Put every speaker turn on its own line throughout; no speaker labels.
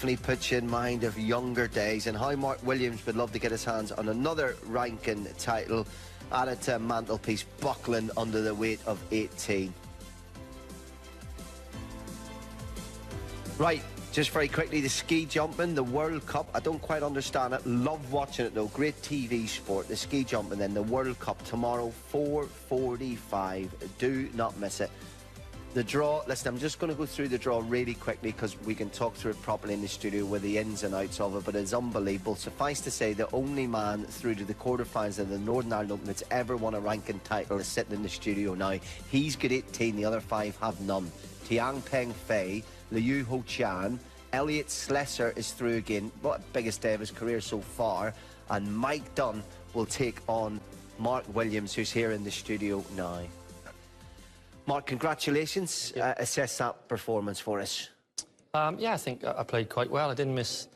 definitely puts you in mind of younger days and how Mark Williams would love to get his hands on another ranking title. Added to mantelpiece, buckling under the weight of 18. Right, just very quickly, the ski jumping, the World Cup. I don't quite understand it. Love watching it though. Great TV sport. The ski jumping, then the World Cup tomorrow, 4:45. Do not miss it. The draw, listen, I'm just going to go through the draw really quickly because we can talk through it properly in the studio with the ins and outs of it, but it's unbelievable. Suffice to say, the only man through to the quarterfinals of the Northern Ireland Open that's ever won a ranking title is sitting in the studio now. He's got 18, the other 5 have none. Tiang Peng Fei, Liu Ho Chan, Elliot Slesser is through again. What biggest day of his career so far. And Mike Dunn will take on Mark Williams, who's here in the studio now. Mark, congratulations.
Yep.
Assess that performance for us.
Yeah, I think I played quite well. I didn't miss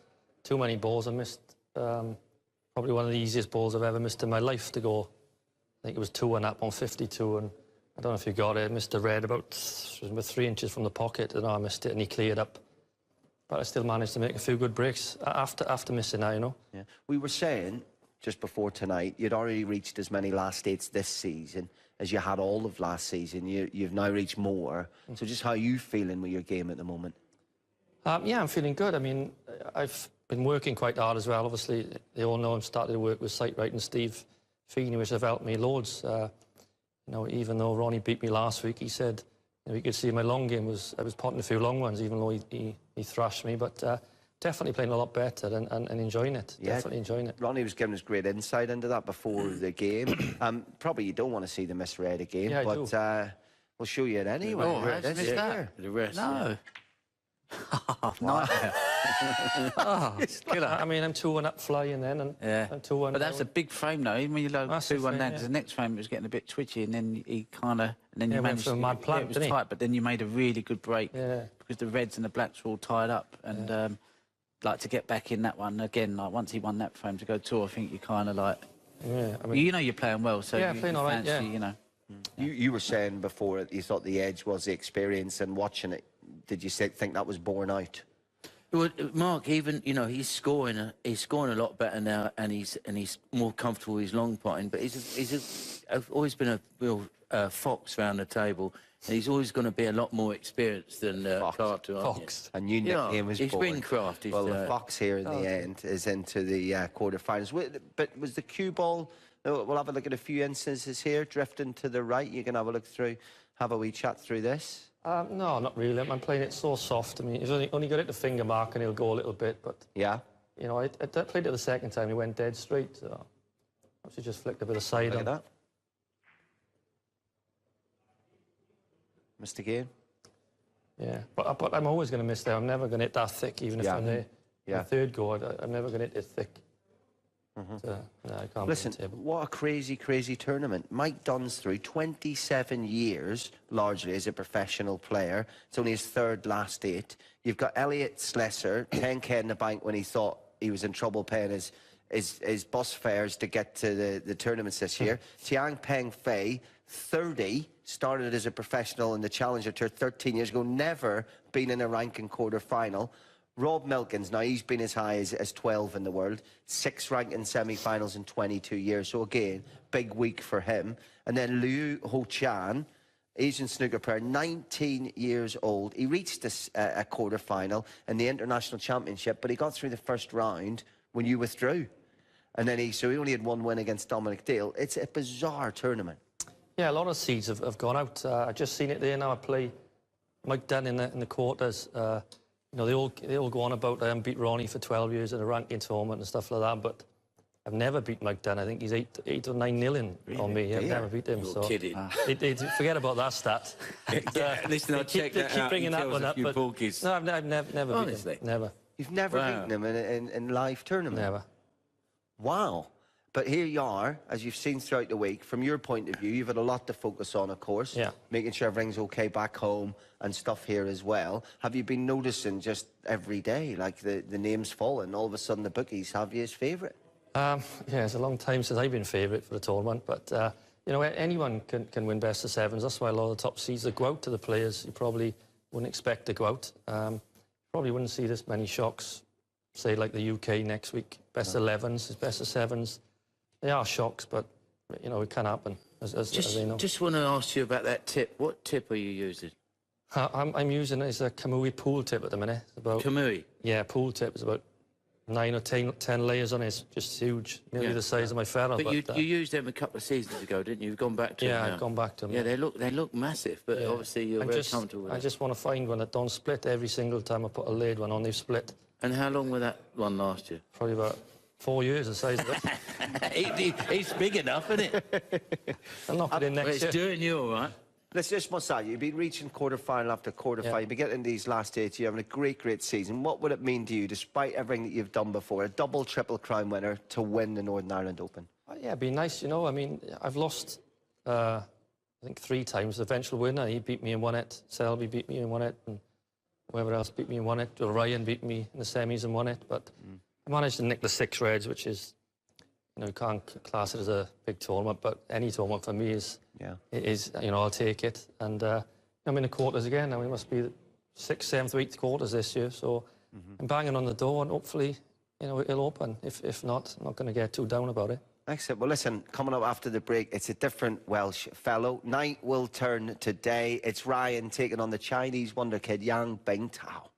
too many balls. I missed probably one of the easiest balls I've ever missed in my life to go. I think it was 2-1 up on 52, and I don't know if you got it. I missed a red about 3 inches from the pocket, and I missed it, and he cleared up. But I still managed to make a few good breaks after missing that, you know.
Yeah. We were saying just before tonight, you'd already reached as many last eights this season as you had all of last season. You've now reached more. So just how are you feeling with your game at the moment?
Yeah, I'm feeling good. I mean, I've been working quite hard as well. Obviously, they all know I'm starting to work with Sightright and Steve Feeney, which have helped me loads. You know, even though Ronnie beat me last week, he said, you know, you could see my long game I was potting a few long ones, even though he thrashed me. But definitely playing a lot better and enjoying it. Yeah, definitely enjoying it.
Ronnie was giving us great insight into that before the game. Probably you don't want to see the misread again,
yeah,
but we'll show you it anyway.
Oh, how'd you miss that?
The rest.
No.
Oh, I mean, I'm 2-1 up flying then, and I'm 2-1.
But that's a big frame, though. I mean, you load 2-1 down, because the next frame was getting a bit twitchy, and then he kind of, and then you managed
to. Mad plant,
it was tight, but then you made a really good break.
Yeah.
Because the reds and the blacks were all tied up, and like to get back in that one again. Like once he won that frame to go 2, I think you kind of like,
yeah. I mean,
you know, you're playing well, so
yeah,
you
playing all right,
fancy,
yeah.
you know.
You were saying before that you thought the edge was the experience, and watching it, did you think that was borne out?
Well, Mark, even, you know, he's scoring a lot better now, and he's more comfortable with his long potting. But he's always been a real fox round the table, and he's always going to be a lot more experienced than Carter.
Fox.
A new nickname was
his
born.
Wingcraft.
Well, the Fox here in the end is into the quarterfinals. But was the cue ball? We'll have a look at a few instances here, drifting to the right. You can have a look through, have a wee chat through this.
No, not really. I'm playing it so soft. I mean, he's only got it to finger mark and he'll go a little bit, but...
Yeah?
You know, I played it the second time, he went dead straight, so... Obviously just flicked a bit of side
Look
on.
at that. Missed again.
Yeah, but I'm always going to miss there. I'm never going to hit that thick, even if I'm there. The third go, I'm never going to hit it thick. So, no, I can't.
Listen, what a crazy, crazy tournament. Mike Dunn's through 27 years, largely, as a professional player. It's only his 3rd last 8. You've got Elliot Slesser, 10k in the bank when he thought he was in trouble paying his bus fares to get to the tournaments this year. Tiang Peng Fei, 30, started as a professional in the Challenger Tour 13 years ago, never been in a ranking quarter-final. Rob Milkins, now he's been as high as 12 in the world, 6 ranking semi-finals in 22 years. So again, big week for him. And then Liu Ho Chan, Asian snooker player, 19 years old. He reached a quarter-final in the International Championship, but he got through the first round when you withdrew. And then he only had 1 win against Dominic Dale. It's a bizarre tournament.
Yeah, a lot of seeds have gone out. I've just seen it there now. I play Mike Dunn in the quarters. You know, they all go on about I haven't beat Ronnie for 12 years in a ranking tournament and stuff like that, but I've never beat Mike Dunn. I think he's 8 or 9-0 on me. I've never beat him.
You're kidding.
Forget about that stat.
Listen, I'll check that out.
Keep bringing that one up. But, no, I've never
Honestly?
beaten him. Never.
You've never beaten him in live tournament?
Never.
Wow. But here you are, as you've seen throughout the week. From your point of view, you've had a lot to focus on, of course.
Yeah.
Making sure everything's okay back home and stuff here as well. Have you been noticing just every day, like the names falling, all of a sudden the bookies have you as favourite?
Yeah, it's a long time since I've been favourite for the tournament, but, you know, anyone can win best of sevens. That's why a lot of the top seeds that go out to the players you probably wouldn't expect to go out. probably wouldn't see this many shocks, say like the UK next week. Best 11s, best of 7s. They are shocks, but you know, it can happen, as they know.
Just want to ask you about that tip. What tip are you using?
I'm using it as a Kamui pool tip at the minute. About
Kamui?
Yeah, pool tip. It's about 9 or 10 layers on it. It's just huge, nearly the size of my feather.
But you used them a couple of seasons ago, didn't you? You've gone back to them now.
I've gone back to them.
Yeah, they look massive, but obviously you're very comfortable with
I just want to find one that don't split every single time I put a laid one on. They've split.
And how long will that one last you?
Probably about 4 years, the size of it.
He's big enough, isn't it?
I'll knock it in next year.
It's doing you all right.
Let's just Mosai, you've been reaching quarter-final after quarter-final. You've been getting these last 8, you're having a great season. What would it mean to you, despite everything that you've done before, a double, triple crown winner, to win the Northern Ireland Open?
Yeah, it'd be nice, you know. I mean, I've lost, I think 3 times. The eventual winner, he beat me and won it. Selby beat me and won it. And whoever else beat me and won it. Well, Ryan beat me in the semis and won it. But I managed to nick the 6 reds, which is, you know, you can't class it as a big tournament, but any tournament for me is, you know, I'll take it. And I'm in the quarters again. Now we must be the 6th, 7th, 8th quarters this year. So I'm banging on the door, and hopefully, you know, it'll open. If not, I'm not going to get too down about it.
Excellent. Well, listen, coming up after the break, it's a different Welsh fellow. Night will turn today. It's Ryan taking on the Chinese wonder kid, Yang Bingtao.